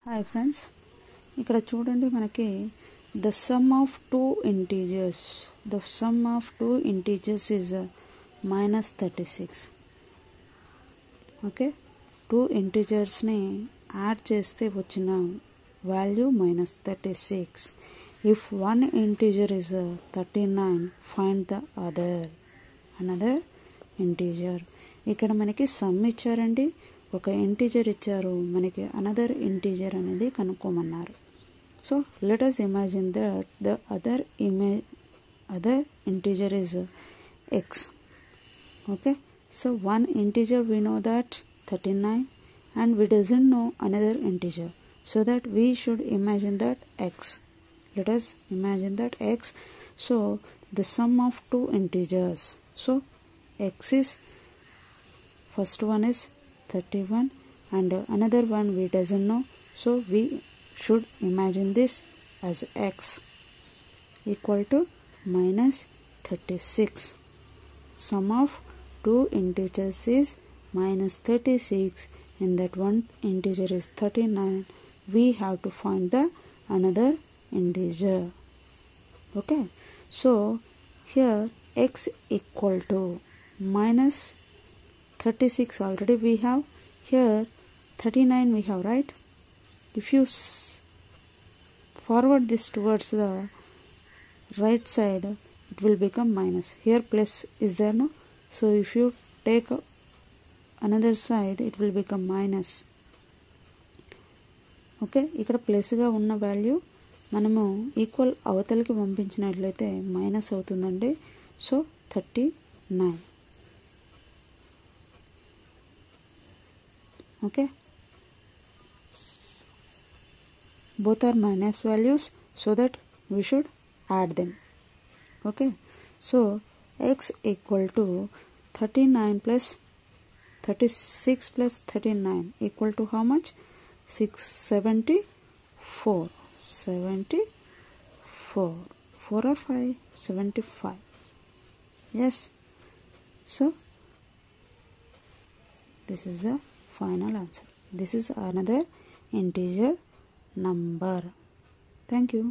Hi friends, ఇక్కడ చూడండి మనకి the sum of two integers is -36. Okay, two ఇంటీజర్స్ని యాడ్ చేస్తే వచ్చిన value -36. If one integer is 39, find the another integer. ఇక్కడ మనకి సమ్ ఇచ్చారండి, ఒక ఇంటీజర్ ఇచ్చారు, మనకి అనదర్ ఇంటీజర్ అనేది కనుక్కోమన్నారు. So let us imagine that the other integer is x. Okay, so one integer we know that 39 and we doesn't know another integer, so that we should imagine that x. Let us imagine that x. So the sum of two integers, so x is, first one is 31 and another one we doesn't know, so we should imagine this as x equal to -36. Sum of two integers is -36. In that one integer is 39. We have to find the another integer. Okay, so here x equal to -36 already we have, here 39 we have, right? If you forward this towards the right side, it will become minus. Here plus is there, no? So if you take another side, it will become minus. Okay, ఇక్కడ ప్లస్గా ఉన్న value మనము equal అవతలకి పంపించినట్లయితే minus అవుతుందండి. So 39. Okay, both are minus values, so that we should add them. Okay, so x equal to 39 plus 36 plus 39 equal to how much? 674. 4 or 5? 75. Yes, so this is the final answer. This is another integer number. Thank you.